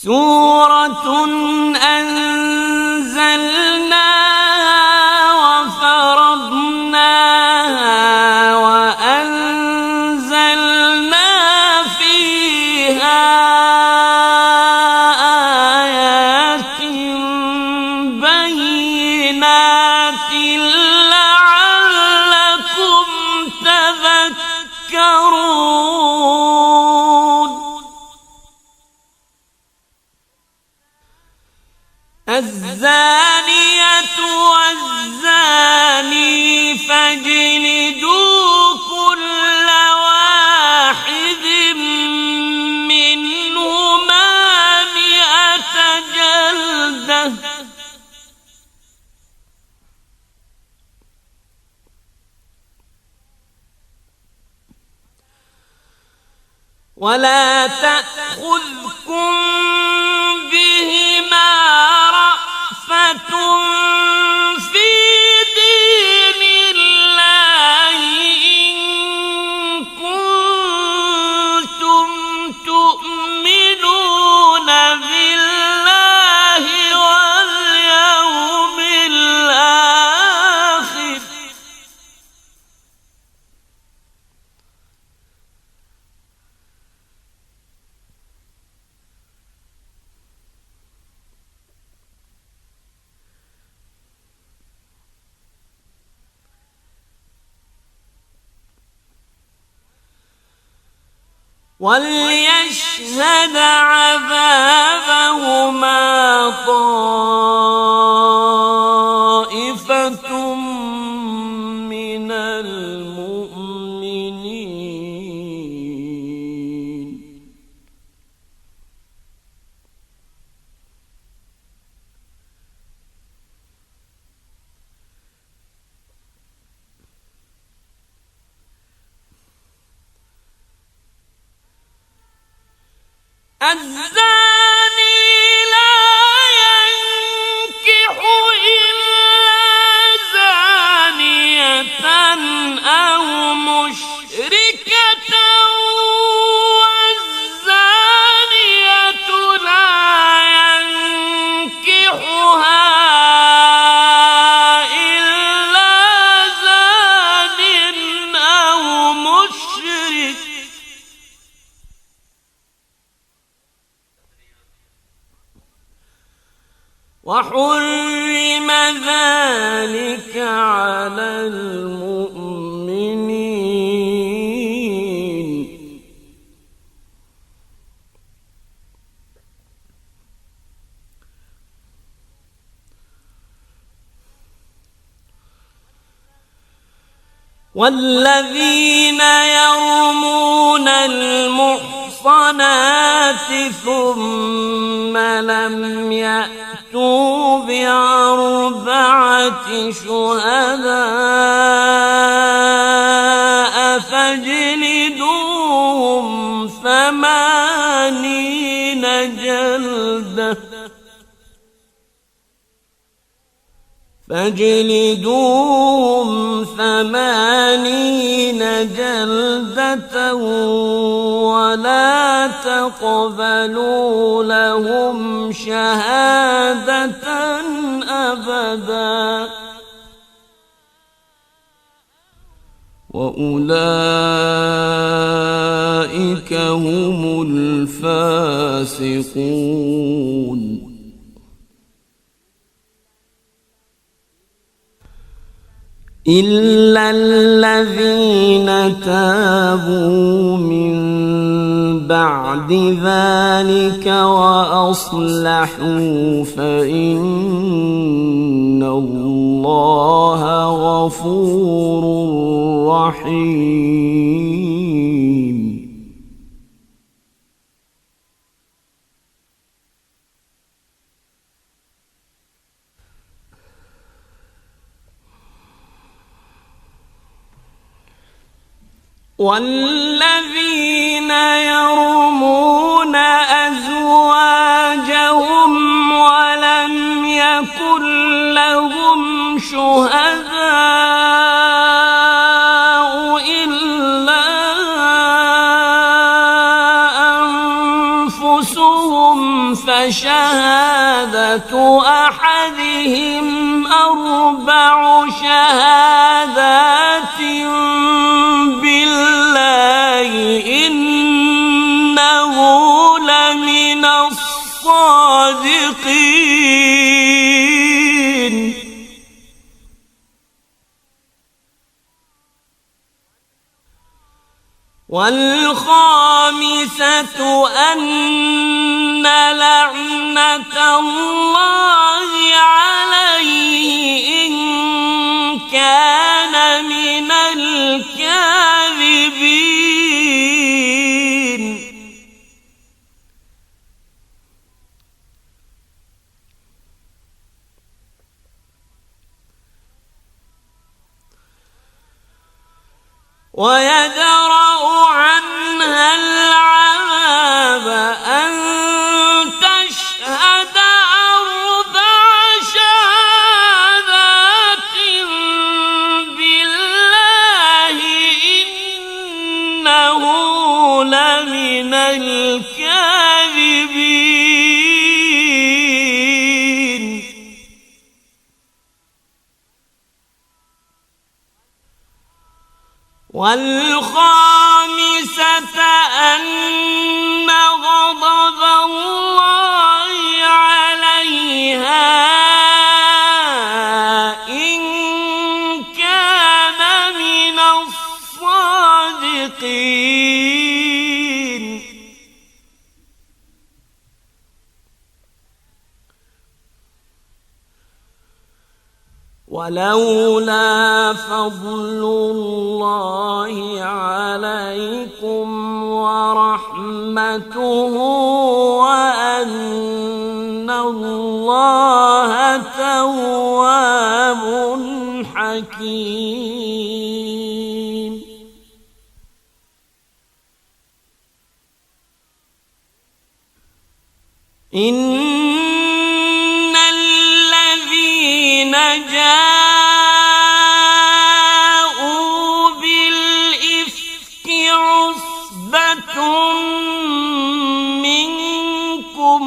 سورة أنزلناها وفرضناها وأنزلنا فيها آيات بينات لعلكم تذكرون. الزانية والزاني فاجلدوا كل واحد منهما 100 جلدة ولا تأخذكم بهما رأفة في دين الله إن كنتم تؤمنون بالله واليوم الآخر وليشهد عذابهما طائفة من المؤمنين. الزاني لا ينكح إلا زانية أو مشركة والزانية لا ينكحها إلا زان أو مشرك وحرم ذلك على المؤمنين. والذين يرمون المحصنات ثم لم يأتوا ب4 شهداء فاجلدوهم 80 جلدة ولا تقبلوا لهم شهادة أبدا وأولئك هم الفاسقون. إلا الذين تابوا من بعد ذلك وأصلحوا فإن الله غفور رحيم. والذين يرمون أزواجهم ولم يكن لهم شهداء إلا أنفسهم فشهادة أحدهم 4 شهادات بالله إنه لمن الصادقين. والخامسة أن لعنة الله عليه إن كان من الكاذبين. ويدرأ عنها العذاب أن تشهد 4 شهادات بالله إنه لمن الكاذبين. والخامسة أن غضب الله عليها إن كان من الصادقين. ولولا فضل الله عليكم ورحمته وأن الله تواب حكيم. إن الذين جاءوا بالإفك عصبة منكم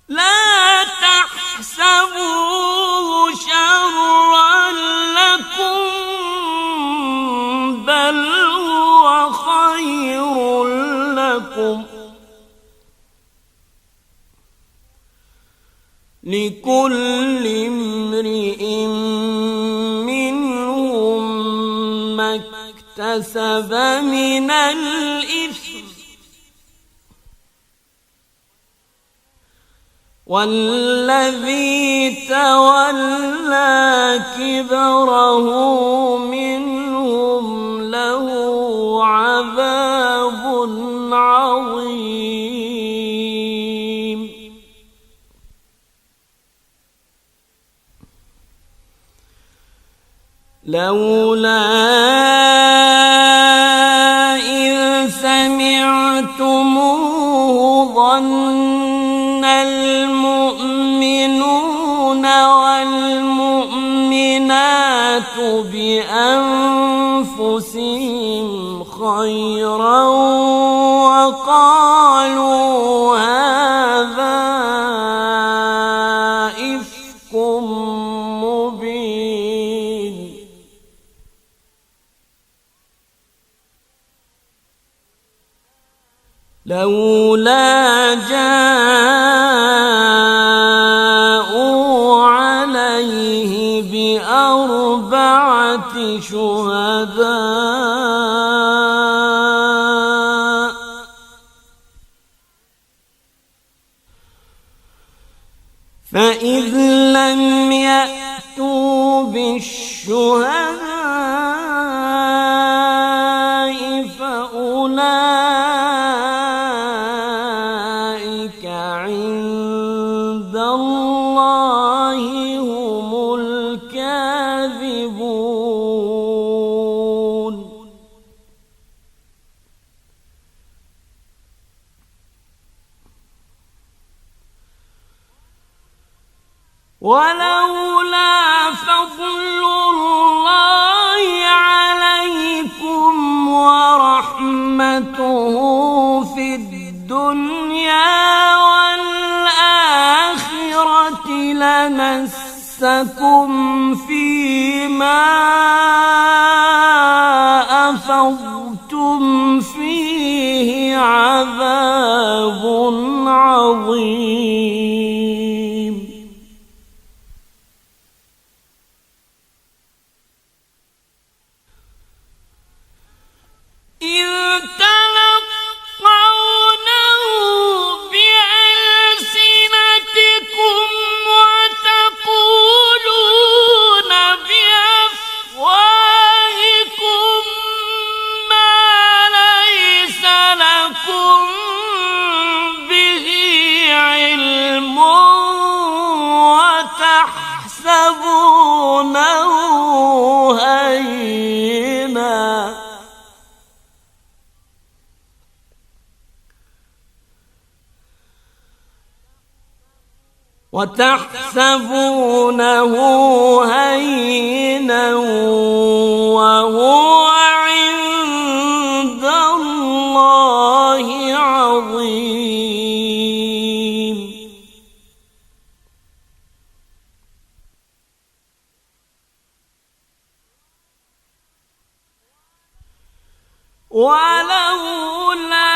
لا تحسبوه شرا لكم بل هو خير لكم لكل امرئ منهم ما اكتسب من الإثم والذي تولى كبره منهم له عذاب عظيم. لولا إذ سمعتموه ظن المؤمنون والمؤمنات بأنفسهم خيرا وقالوا هذا إفك مبين. لولا جاءوا عليه ب4 شهداء فإذ لم يأتوا بالشهداء فأولئك عند الله هم الكاذبون. ولولا فضل الله عليكم ورحمته في الدنيا والآخرة لمسكم فيما أفضتم فيه عذاب عظيم. إذ تلقونه بألسنتكم وتقولون بأفواهكم ما ليس لكم به علم وتحسبونه هينا وهو عند الله عظيم. ولولا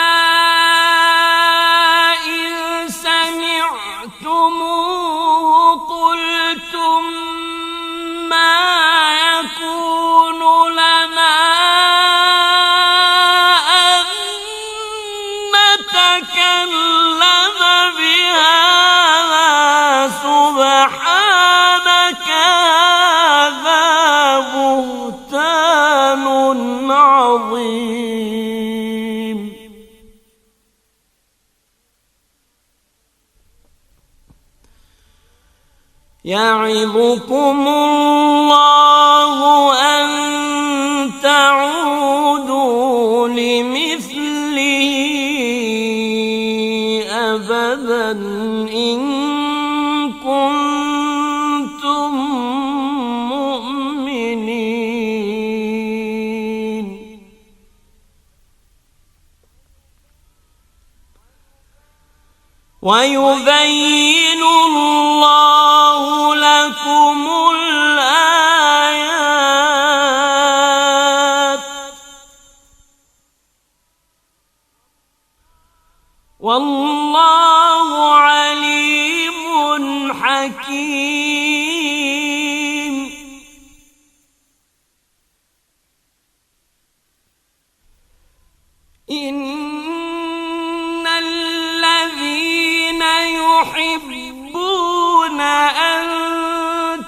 إذ سمعتموه قلتم ما يكون لنا أن نتكلم بهذا سبحانك هذا بهتان عظيم. يعظكم الله أن تعودوا لمثله أبدا إن كنتم مؤمنين. ويبين الله لكم الآيات والله عليم حكيم. إن الذين يحبون أن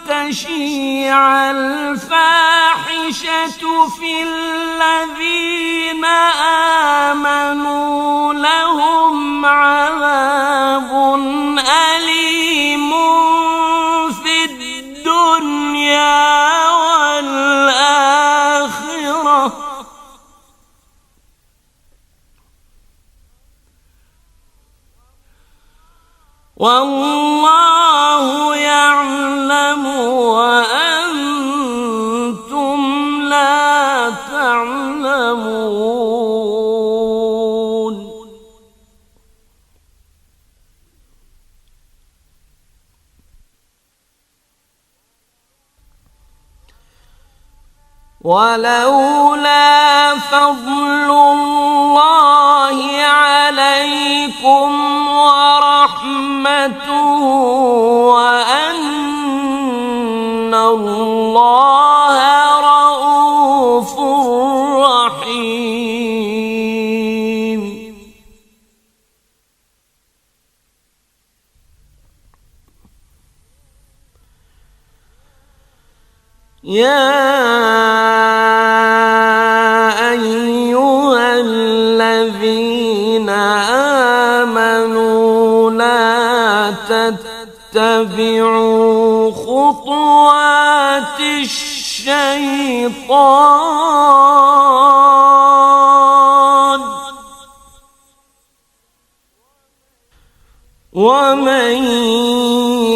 تشيع الفاحشة في الذين آمنوا لهم عذاب أليم في الدنيا والآخرة والله يعلم وأنتم لا تعلمون. ولولا فضل الله عليكم ورحمته وأن الله رؤوف رحيم. يا أيها الذين آمنوا لا تتبعوا خطوات الشيطان ومن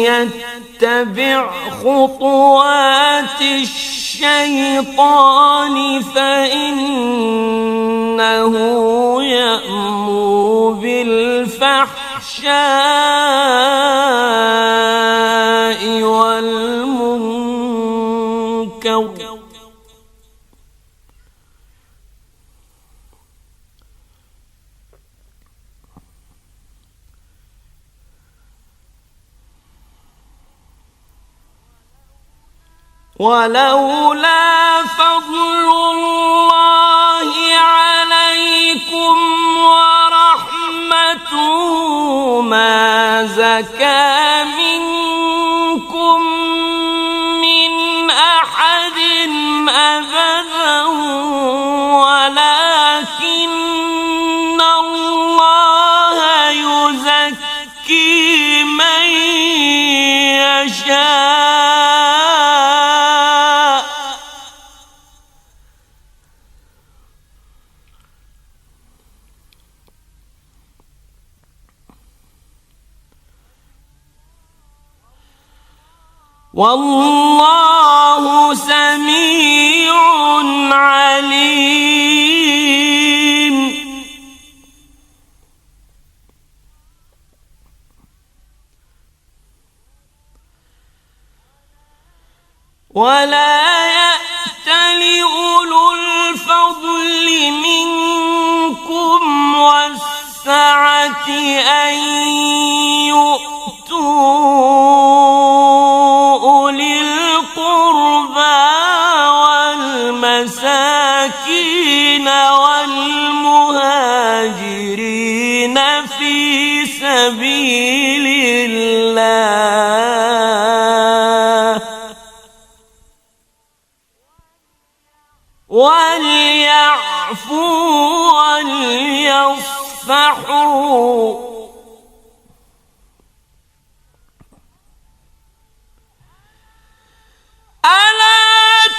يتبع خطوات الشيطان فإن إنه يأمر بالفحشاء والمنكر ولولا فضل الله عليكم ورحمته ما زكى منكم من أحد أبدا ولكن الله يزكي من يشاء والله سميع عليم ولا يأتل أولو الفضل منكم والسعة أن يؤتوا والمساكين والمهاجرين في سبيل الله وليعفوا وليصفحوا ألا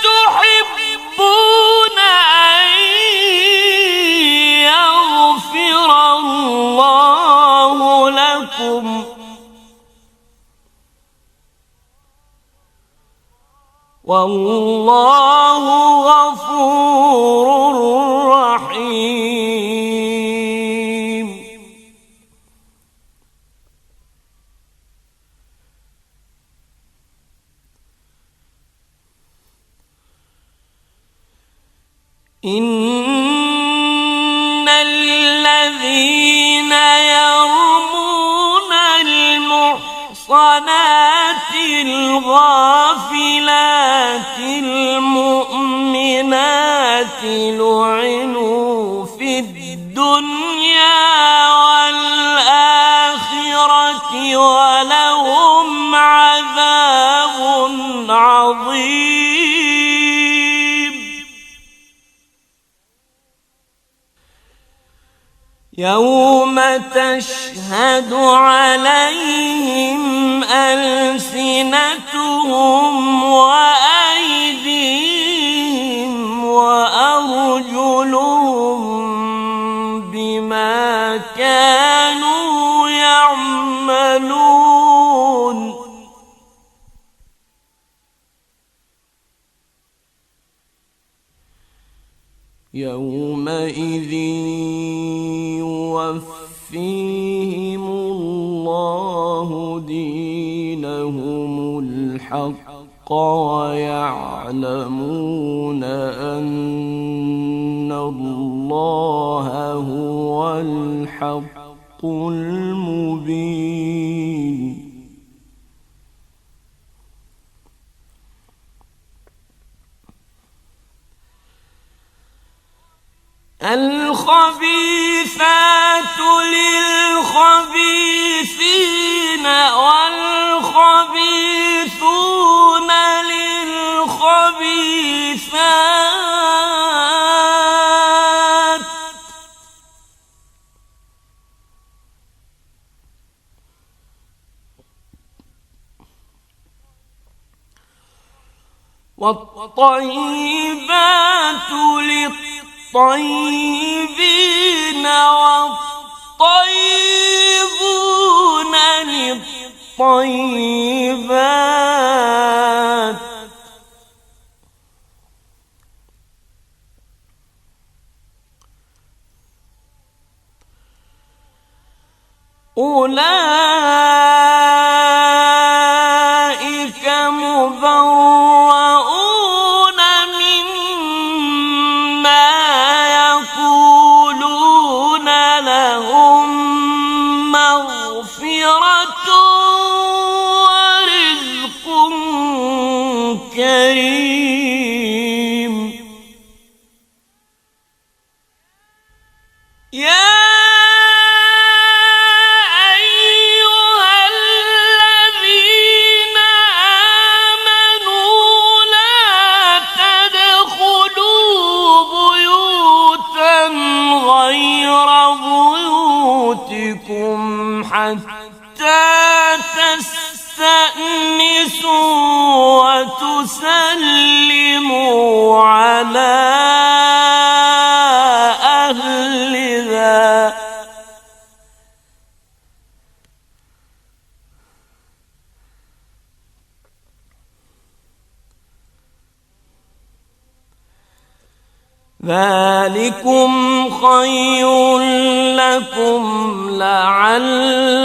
تحبون أن يغفر الله لكم والله غفور رحيم إن الذين يرمون المحصنات الغافلات المؤمنات لعنوا في الدنيا والآخرة ولهم عذاب عظيم يوم تشهد عليهم ألسنتهم وأيديهم وأرجلهم بما كانوا يعملون يومئذ يوفيهم الله دينهم الحق ويعلمون أن الله هو الحق المبين الخبيثات للخبيثين والخبيثون للخبيثات والطيبات للطيبين والطيبون للطيبات أولئك مبرؤون مما يقولون لهم مغفرة ورزق كريم. يا حتى تستأنسوا وتسلموا على أهلها. ذلكم خير لكم لعلكم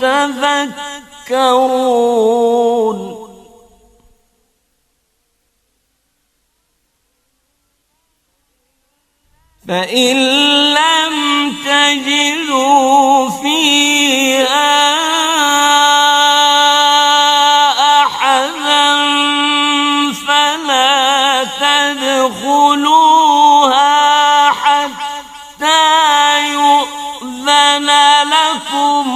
تذكرون. فإن لم تجدوا فيها أحدا فلا تدخلوها حتى يؤذن لكم،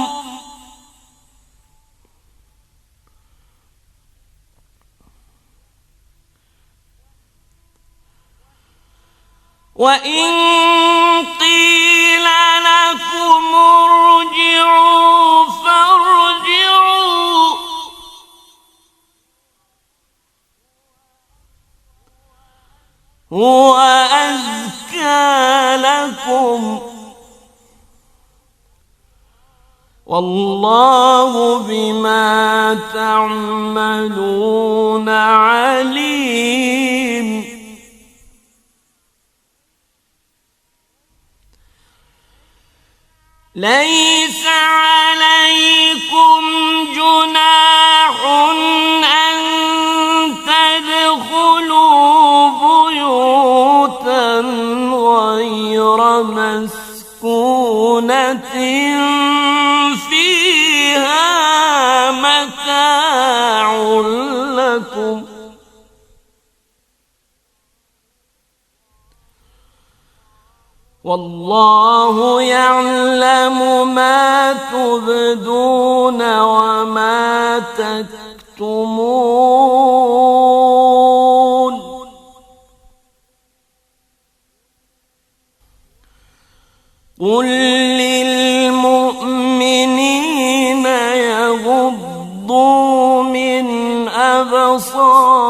وإن قيل لكم ارجعوا فارجعوا، هو أزكى لكم، والله بما تعملون عليم. ليس عليكم جناح أن تدخلوا بيوتا غير مسكونة فيها متاع لكم، والله يعلم ما تبدون وما تكتمون. قل للمؤمنين يغضوا من أبصارهم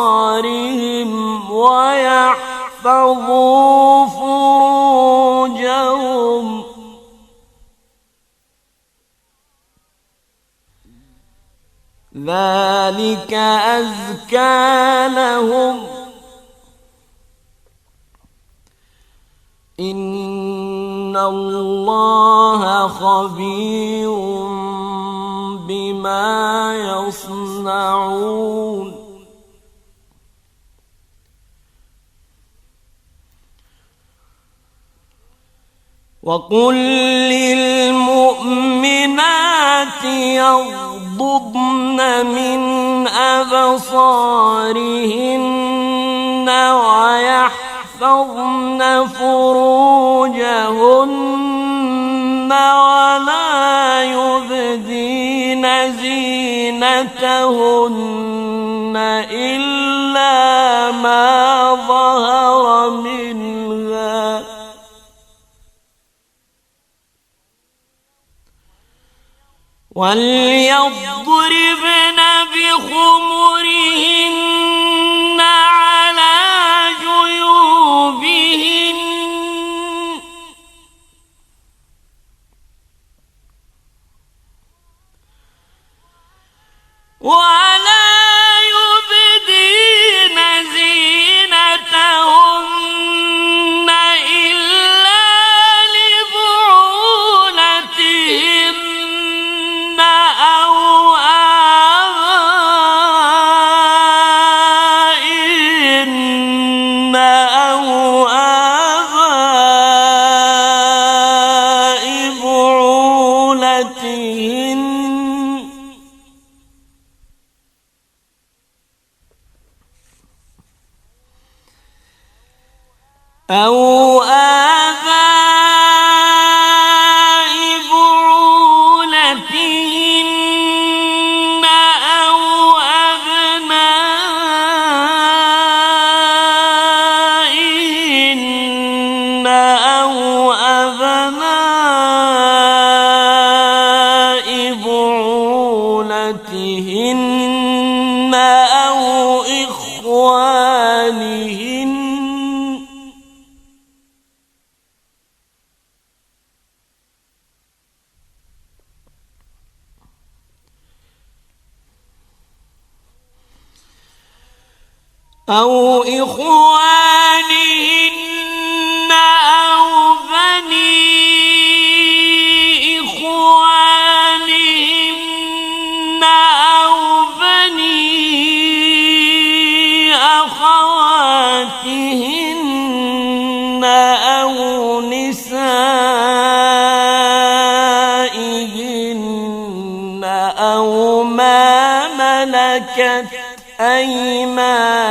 ويحفظوا فروجهم، ذلك أزكى لهم، إن الله خبير بما يصنعون. وقل للمؤمنات يغضضن من أبصارهن ويحفظن فروجهن ولا يبدين زينتهن إلا ما ظهر منها، وليضربن بخمرهن على جيوبهن، ولا يبدين زينتهن إلا لبعولتهن أو آباء بعولتهن أو أبنائهن أو أبناء بعولتهن أو إخوانهن أو إخوانهن أو بني إخوانهن أو بني أخواتهن أو نسائهن أو ما ملكت أيمانهن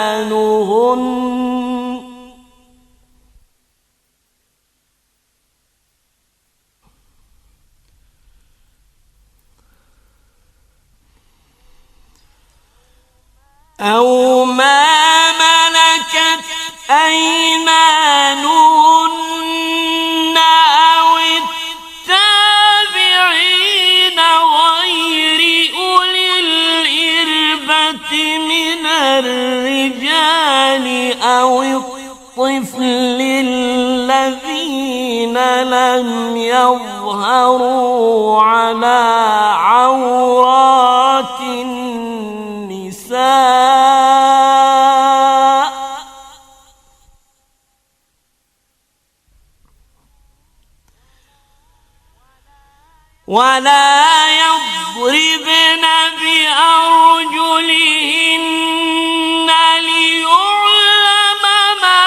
أو ما ملكت أيمانهن أو التابعين غير أولي الإربة من الرجال أو الطفل الذين لم يظهروا على عورات النساء ولا يضربن بأرجلهن ليعلم ما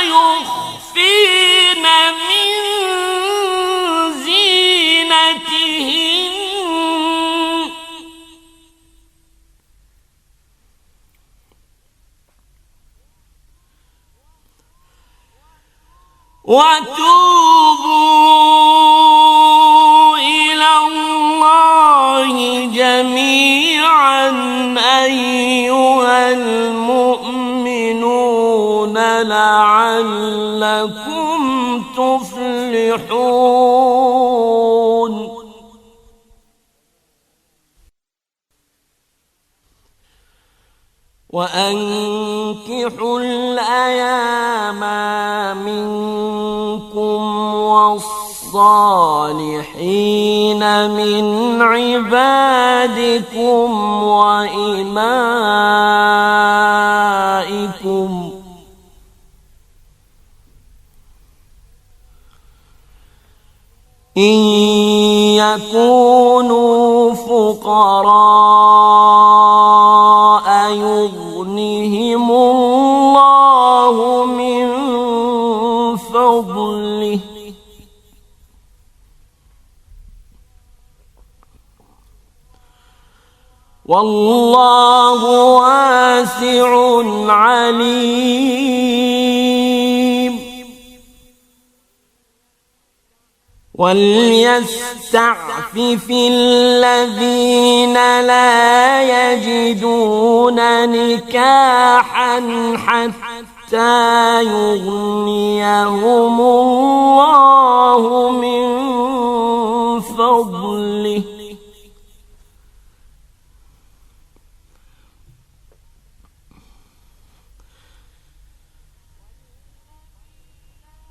يخفين من زينتهن وتوبوا إلى الله جميعا أيها المؤمنون لعلكم تفلحون وأنكحوا الأيام منكم والصالحين من عبادكم وإمائكم إن يكونوا فقراء يغنهم الله من فضله والله واسع عليم وليستعفف الذين لا يجدون نكاحا حتى يغنيهم الله من فضله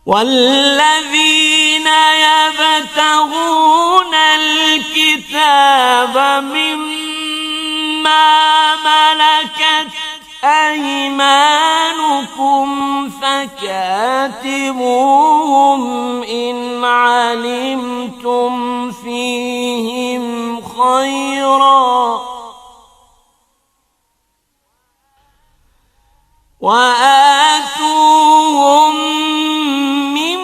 والذين يبتغون الكتاب مما ملكت أيمانكم فكاتبوهم إن علمتم فيهم خيرا وآتوهم من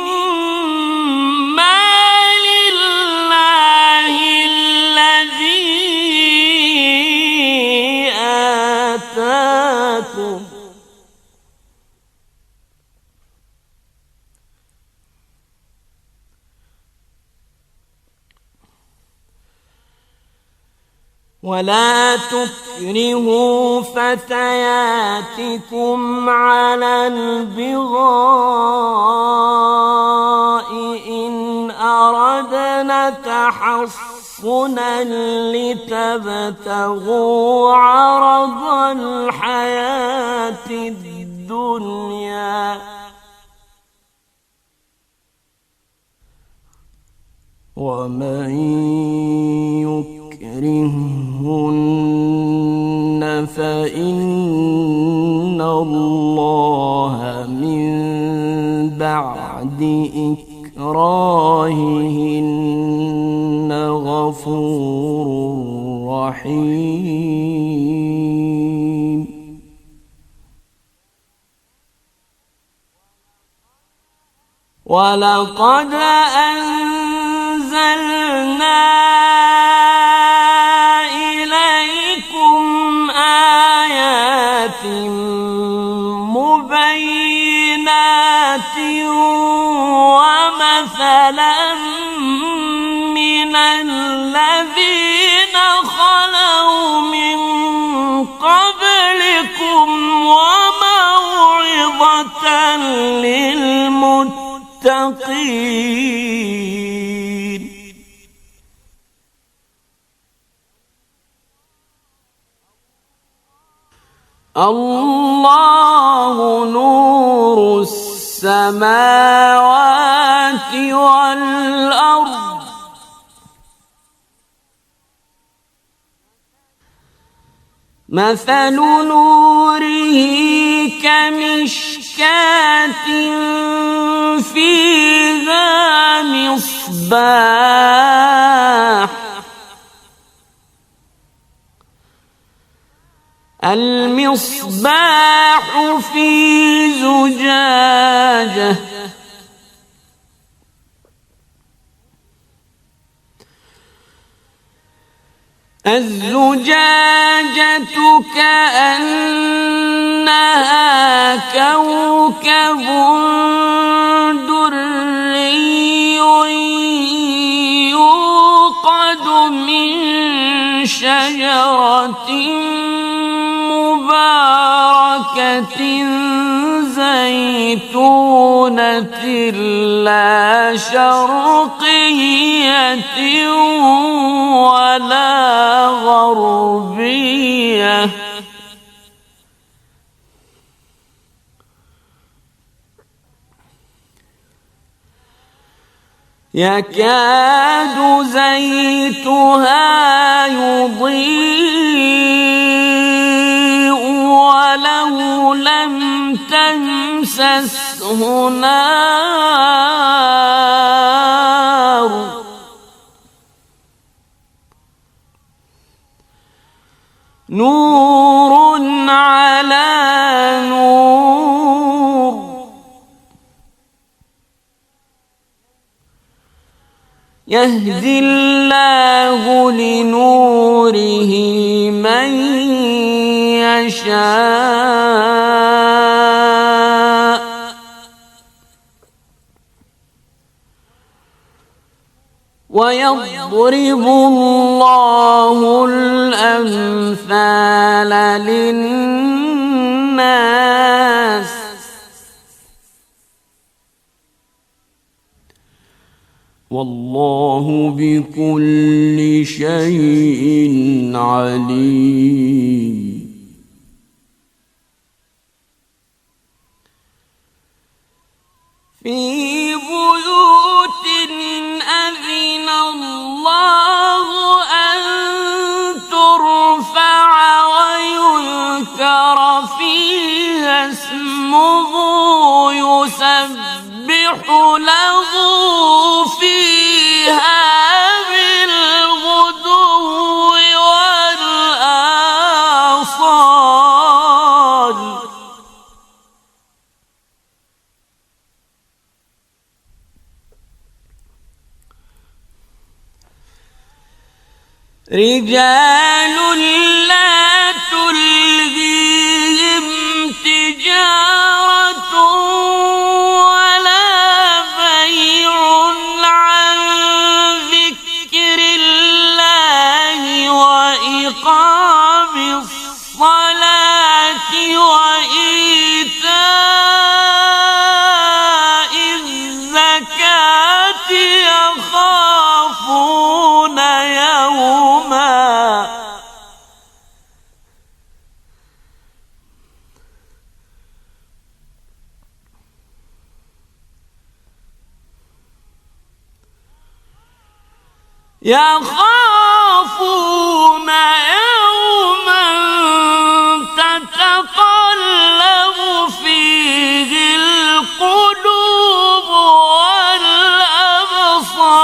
مال الله الذي آتاكم ولا تكرهوا فتياتكم على البغاء إن أردنا تحصنا لتبتغوا عرض الحياة الدنيا ومن يكرهن فإن الله من بعد إكراههن غفور رحيم. ولقد أنزلنا إليكم آيات مبينات ومثلا من الذين خلوا من قبلكم وموعظة للمتقين. الله نور السماوات والأرض مثل نوره كمشكاة فيها مصباح المصباح في زجاجة الزجاجة كأنها كوكب دري يوقد من شجرة مباركة زيتونة لا شرقية ولا غربية يكاد زيتها يضيء ولو لم تمسسه نار نور على نور يهدي الله لنوره من يشاء ويضرب الله الأمثال للناس والله بكل شيء عليم. في بيوت أذن الله أن ترفع ويذكر فيها اسمه يسبح له فيها بالغدو والآصال رجال لا تلهيهم تجارة ولا بيع عن ذكر الله وإقام يخافون يوما تتقلب فيه القلوب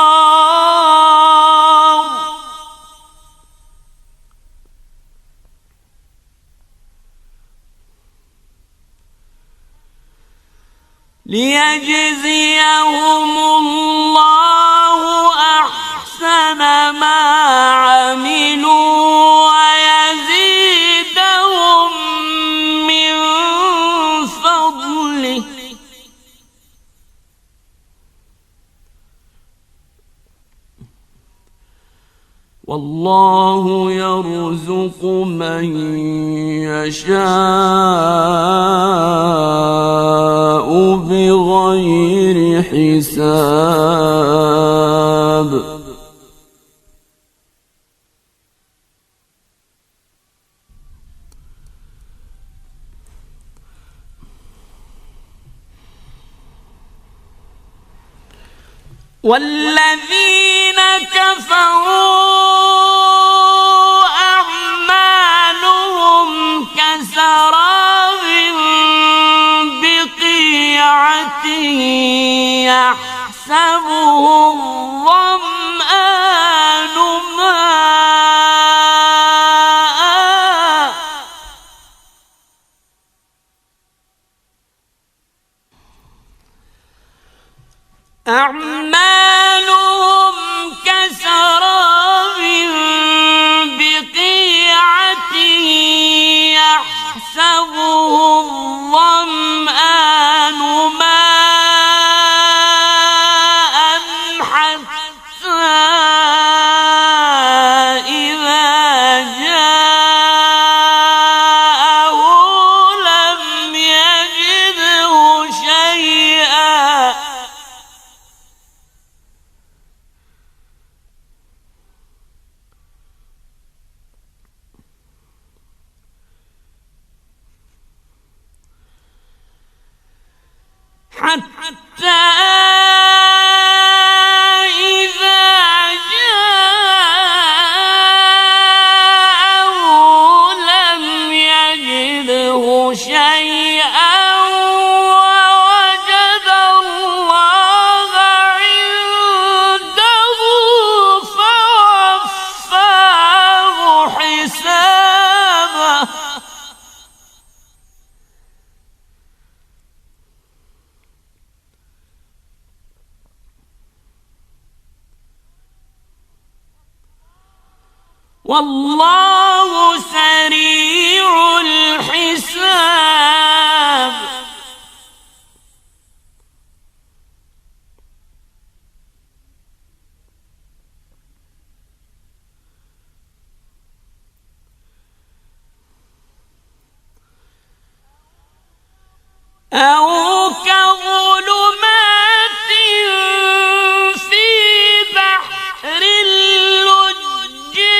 والأبصار ليجزيهم الله أحسن ما عملوا ويزيدهم من فضله والله يرزق من يشاء بغير حساب والذين كفروا أعمالهم كسراب بقيعة يحسبه الظمآن ماء أعمالهم كسراب بقيعة يحسبه الظمآن ماء حتى إذا جاءه لم يجده شيئا حتى إذا جاءه لم يجده شيئا ووجد الله عنده فوفاه حسابه والله سريع الحساب أو كظلمات في بحر اللجي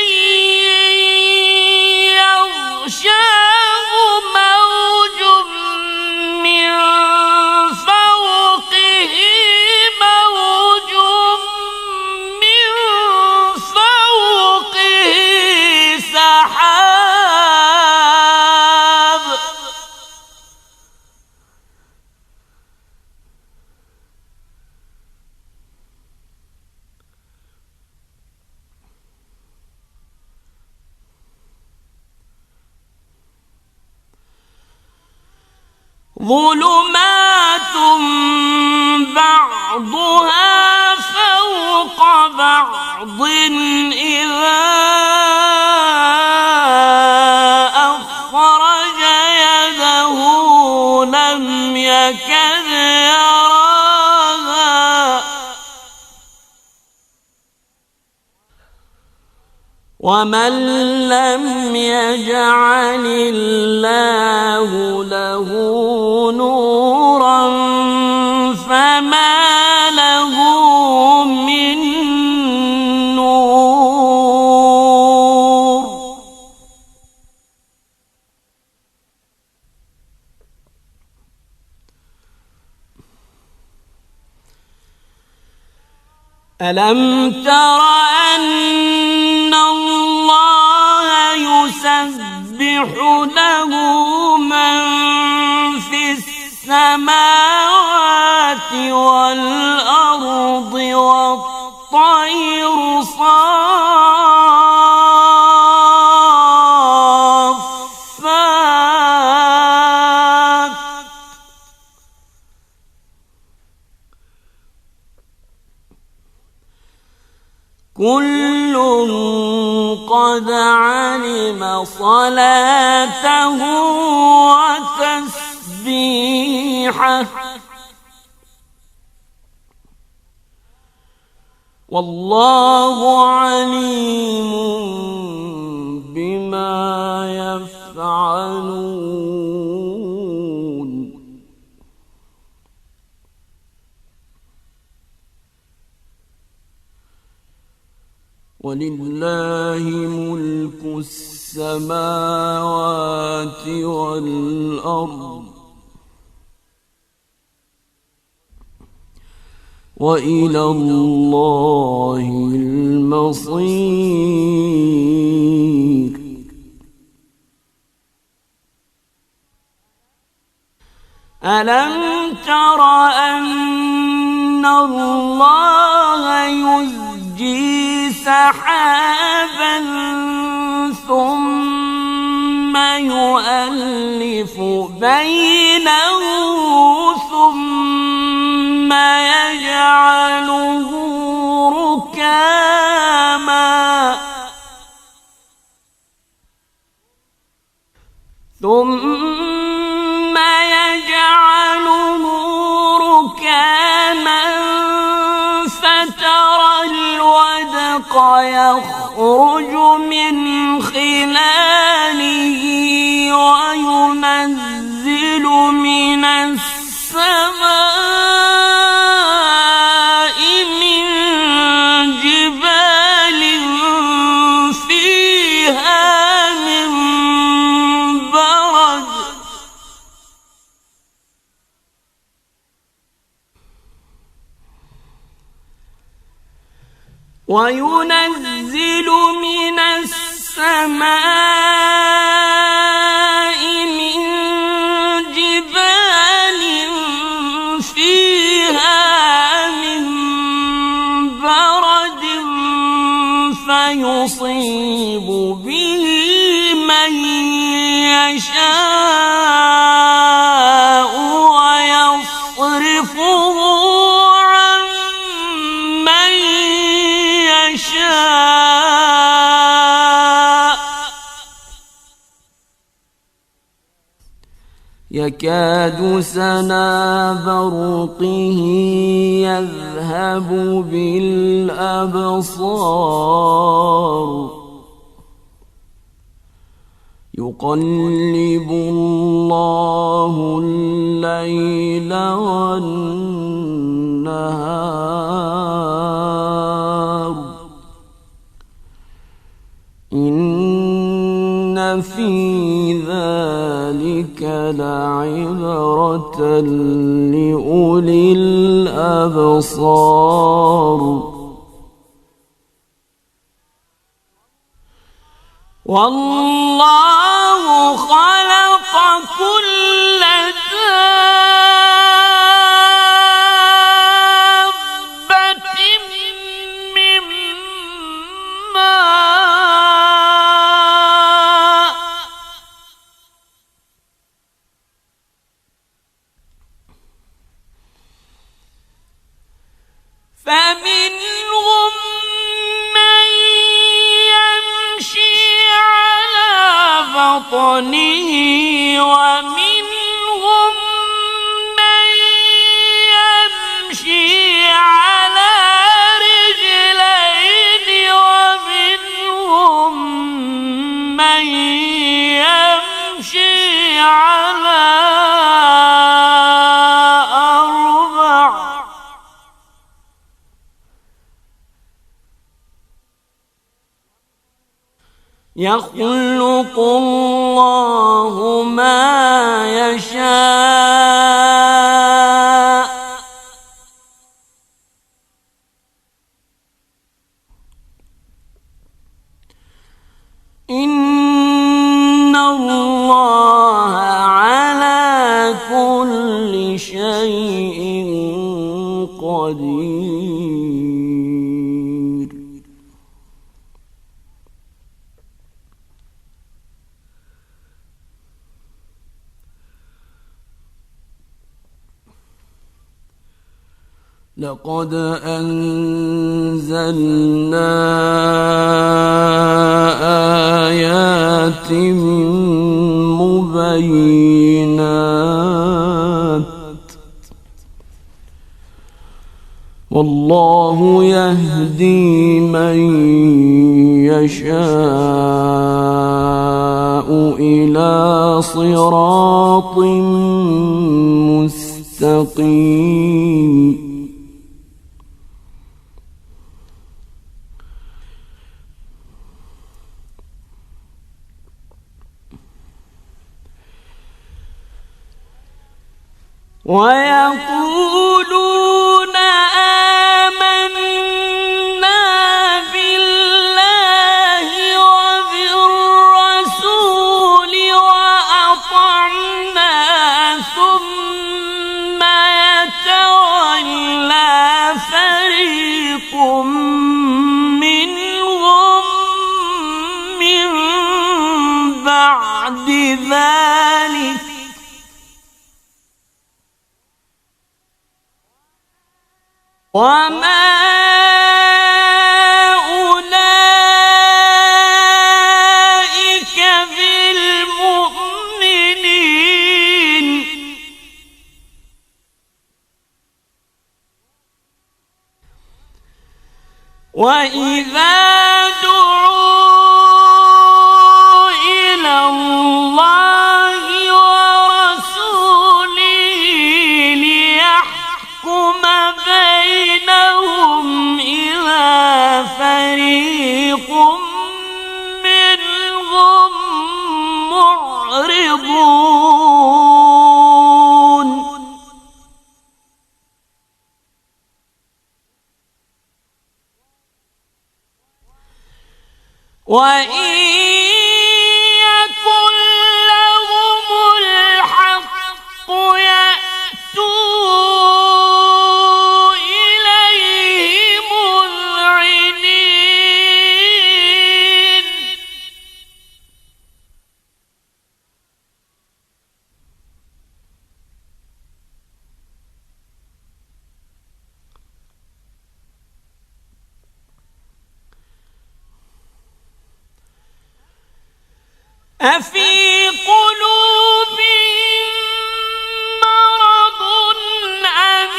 يغشاه موج من فوقه موج من فوقه سحاب ظلمات بعضها فوق بعض إذا أخرج يده لم يكد يراها ومن لم يجعل الله له نورا فما له من نور ألم تر أن الله يسبح له من في السماوات والأرض والطير صافات كل قد علم صلاته وتسبيحه والله عليم بما يفعلون ولله ملك السماوات والأرض وإلى الله المصير ألم تر أن الله يزجي سحابا ثم يؤلف بينه ثم يجعله ركاما فترى الودق يخرج من خلاله وينزل من السماء من جبال فيها من برد وينزل من السماء من جبال فيها من برد فيصيب به من يشاء ويصرفه عن من يشاء يكاد سنا برقه يذهب بالأبصار يقلب الله الليل والنهار إن في ذلك لعبرة لأولي الأبصار والله خلق كل دابة من ماء فمنهم من يمشي على بطنه ومنهم من يمشي على رجلين ومنهم من يمشي على أربع يخلق الله ما يشاء إن الله على كل شيء قدير. لقد أنزلنا آيات مبينات والله يهدي من يشاء إلى صراط مستقيم. ويقولون آمنا بالله وبالرسول وأطعنا ثم يتولى فريق منهم من بعد ذلك وما أولئك بالمؤمنين. وإذا دعوا إلى الله ورسوله ليحكم بينهم إذا فريق منهم معرضون. وإن يكن لهم الحق يأتوا إليه مذعنين. أفي قلوبهم مرض أم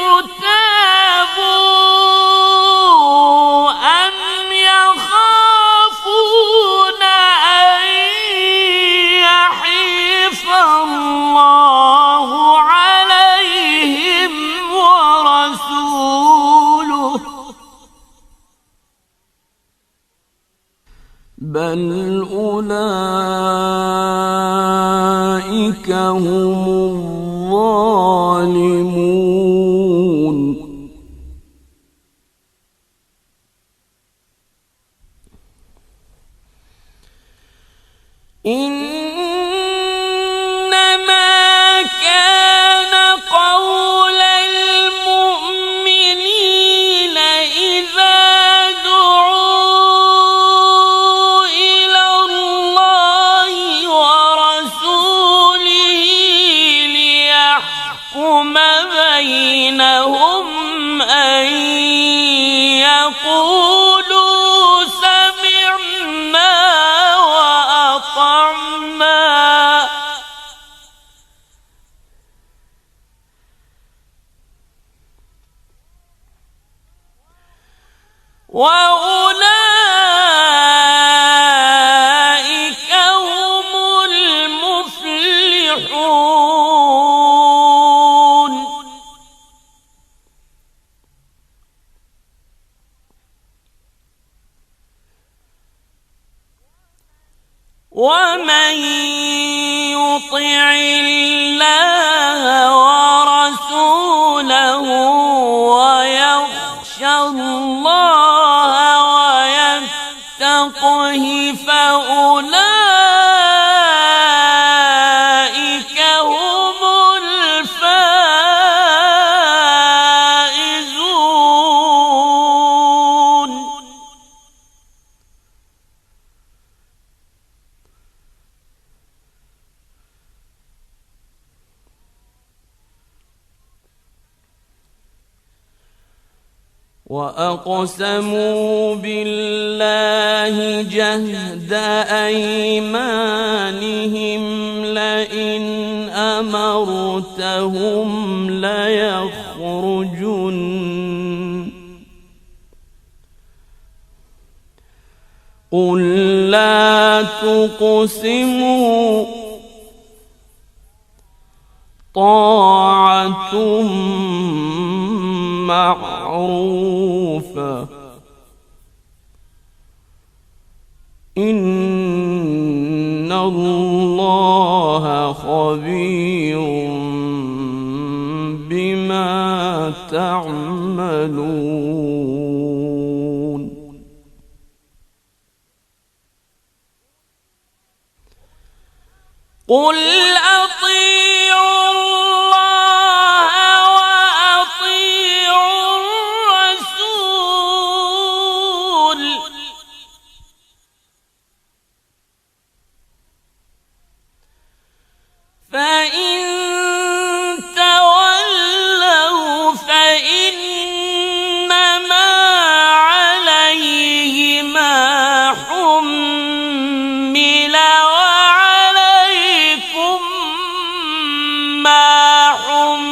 ارتابوا أم يخافون أن يحيف الله عليهم ورسوله بل أولئك هم الظالمون. إنما كان قول المؤمنين إذا دعوا إلى الله ورسوله ليحكم بينهم أن يقولوا سمعنا وأطعنا وأولئك هم المفلحون. ومن يطع الله ورسوله ويخشى الله ويتقه فأولئك وأقسموا بالله جهد أيمانهم لئن أمرتهم ليخرجن قل لا تقسموا طاعة معروفة إن الله خبير بما تعملون قل أطيعوا الله وأطيعوا الرسول فإن تولوا فإنما عليه ما حمل وعليكم ما حملتم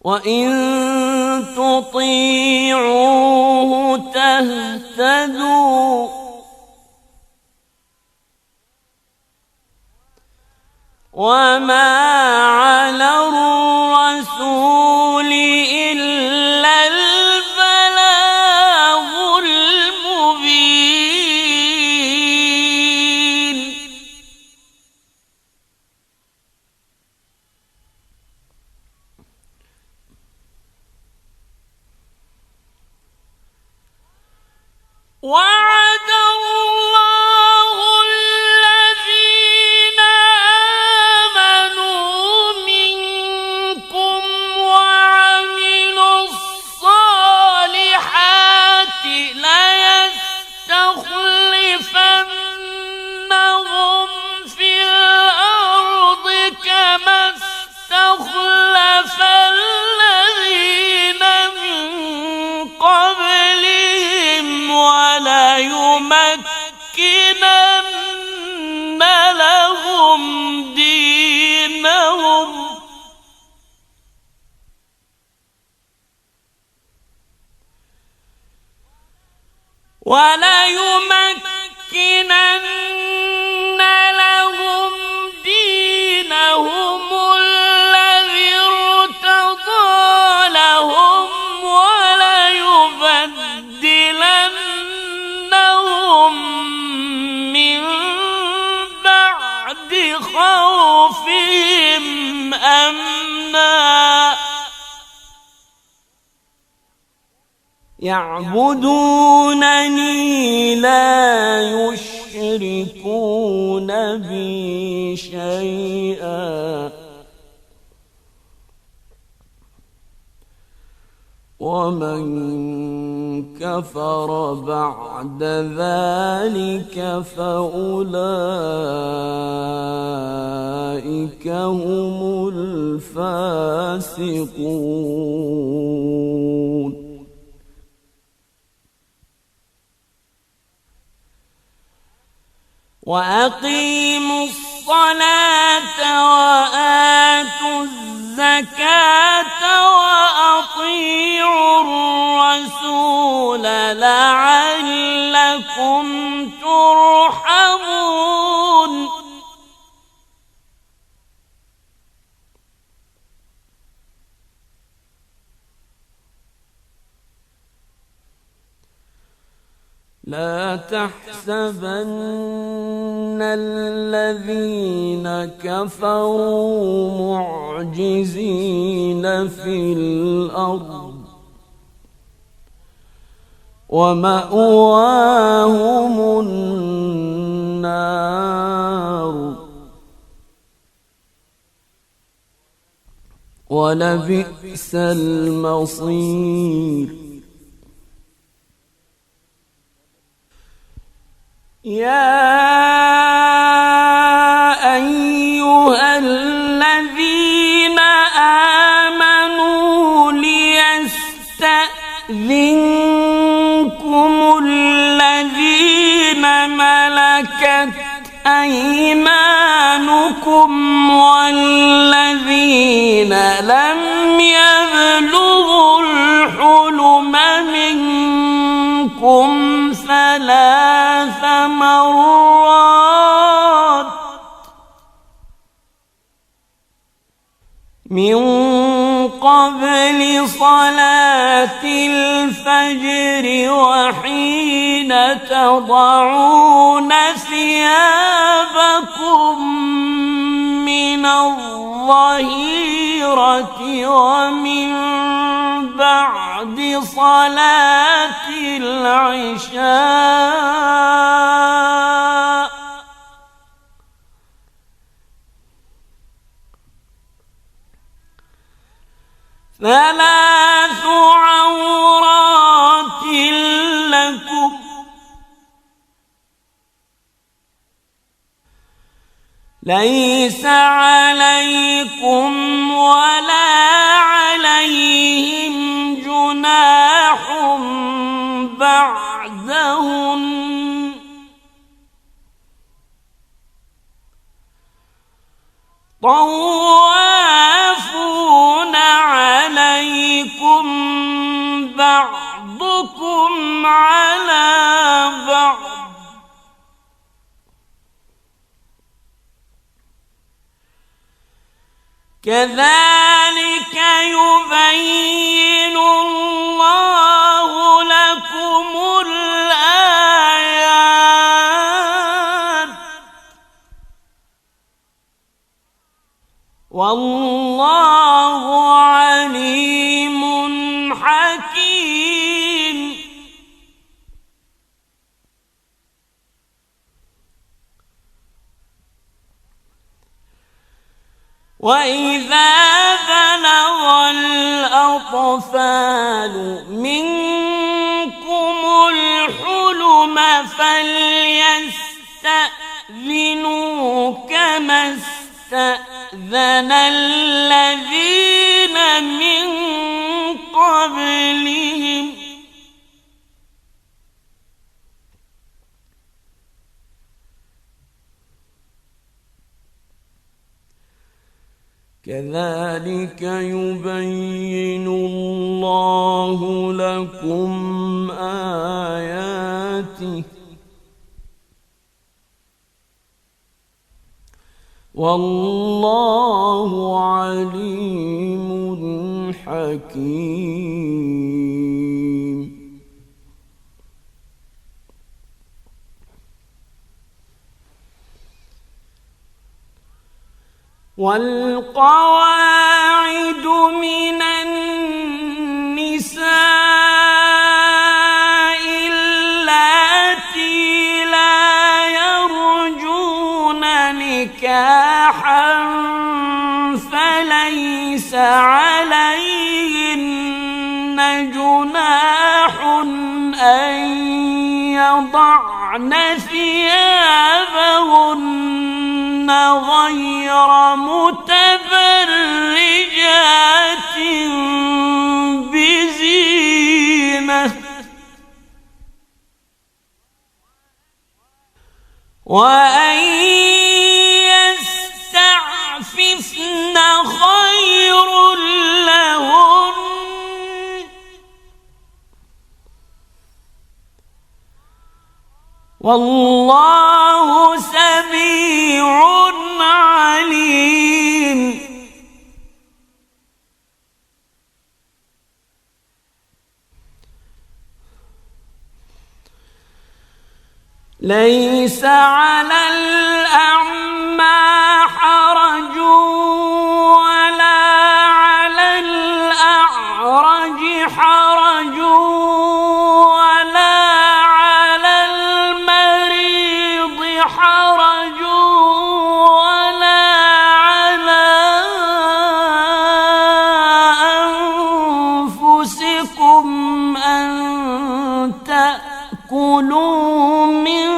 وإن تطيعوه تهتدوا وما على الرسول إلا البلاغ المبين وعد الله الذين آمنوا منكم وعملوا الصالحات ليستخلفنهم في الأرض كما استخلف الذين من قبلهم وليمكنن لهم دينهم الذي ارتضى لهم وليبدلنهم من بعد خوفهم أمنا يعبدونني لا يشركون بي شيئا ومن كفر بعد ذلك فأولئك هم الفاسقون وأقيموا الصلاة وآتوا الزكاة وأطيعوا الرسول لعلكم ترحمون لا تحسبن الذين كفروا معجزين في الأرض ومأواهم النار ولبئس المصير يا أيها الذين آمنوا ليستأذنكم الذين ملكت أيمانكم والذين لم يبلغوا الحلم منكم ثلاث مرات من قبل صلاة الفجر وحين تضعون ثيابكم من الظهيرة ومن بعد صلاة العشاء ثلاث عورات لكم ليس عليكم ولا عليهم جناح بعدهن طوافون عليكم بعضكم على بعض كذلك يبين الله لكم الآيات والله عليم حكيم. وإذا بلغ الأطفال منكم الحلم فليستأذنوا كما استأذن الذين من قبلهم كذلك يبين الله لكم آياته والله عليم حكيم. والقواعد من النساء اللاتي لا يرجون نكاحا فليس عليهن جناح أن يضعن ثيابهن غير متبرجات بزينة وأن يستعففن خير لهن والله سميع عليم. ليس على الأعمى حرج ولا على الأعرج حرج ولا على المريض حرج ولا على أنفسكم أن تأكلوا من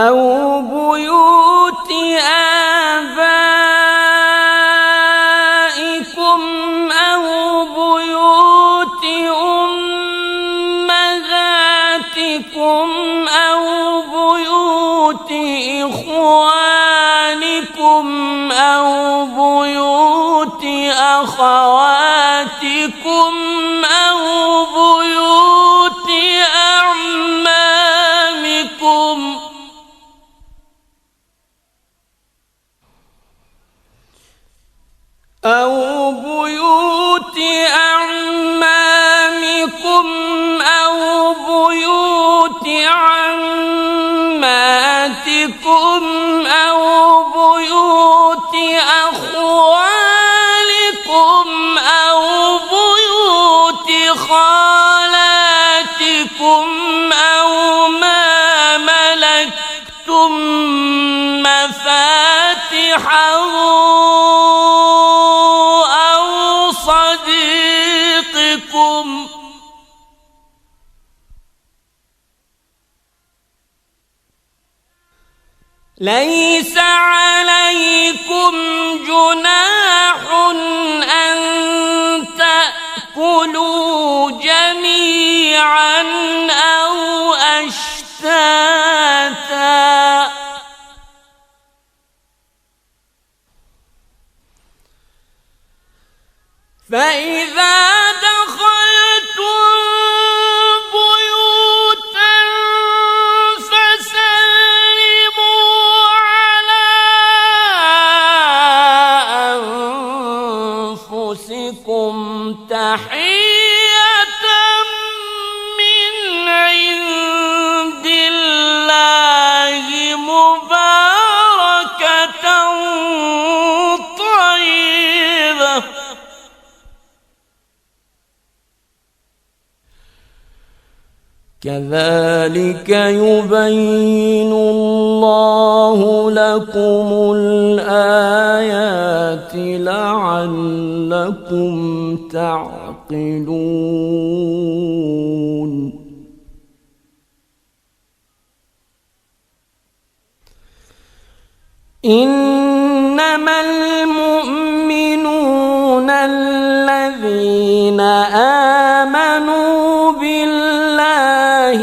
أو بيوت آبائكم أو بيوت أمهاتكم أو بيوت إخوانكم أو بيوت أخواتكم أو بيوت أعمامكم أو بيوت أعمامكم أو بيوت عماتكم أو بيوت أخوالكم أو بيوت خالاتكم أو ما ملكتم مفاتحه أو صديقكم ليس عليكم جناح أن تأكلوا جميعا أو أشتاتا فإذا دخلتم بيوتا فسلموا على أنفسكم تحية من عند الله مباركة طيبة كذلك يبين الله لكم الآيات لعلكم تعقلون إنما المؤمنون الذين آمنوا بالله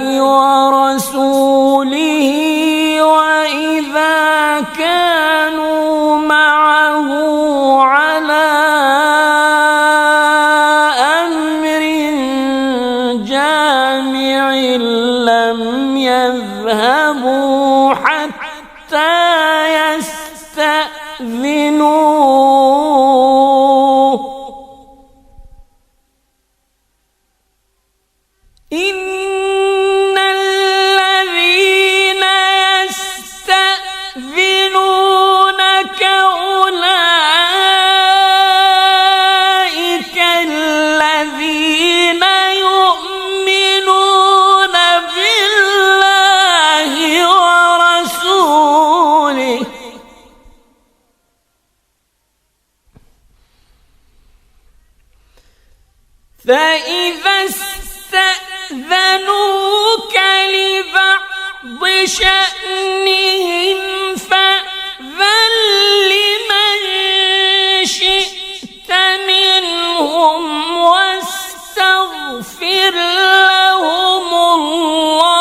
ورسوله وإذا كانوا معه على أمر جامع لم يذهبوا حتى يستأذنوه إن الذين يستأذنونك أولئك الذين يؤمنون بالله ورسوله فإذا استأذنوك لبعض شأنهم فأذن لمن شئت منهم واستغفر لهم الله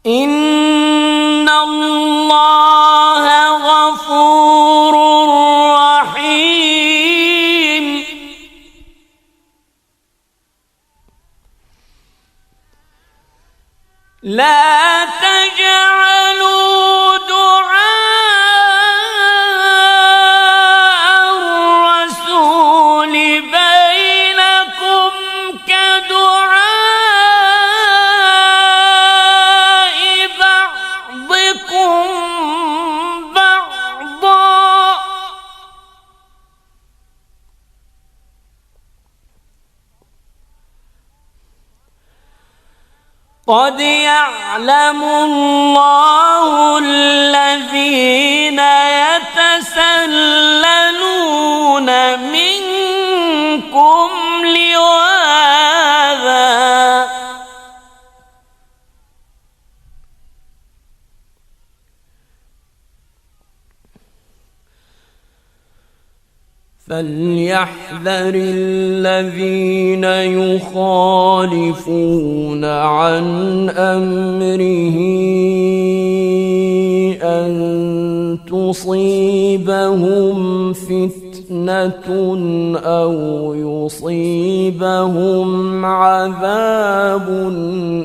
إن الله غفور رحيم لا تجعلوا دعاء الرسول بينكم كدعاء بعضكم بعضا قد يعلم الله الذين يتسللون منكم لواذا فليحذر الذين يخالفون عن أمره أن تصيبهم فتنة أو يصيبهم عذاب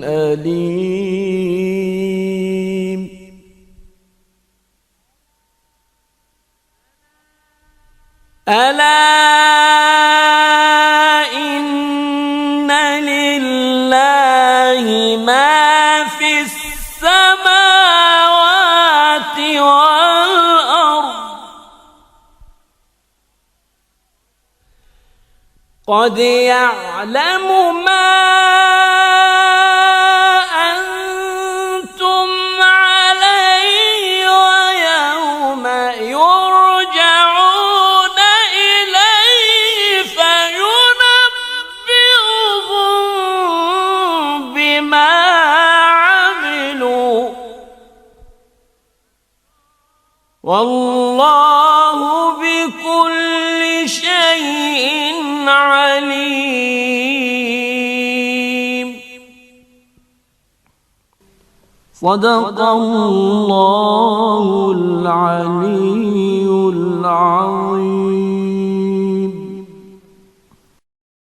أليم. ألا إن لله ما في السماوات والأرض قد يعلم ما أنتم عليه ويوم يرجعون إليه فينبئهم بما عملوا والله بكل شيء عليم. صدق الله العلي العظيم.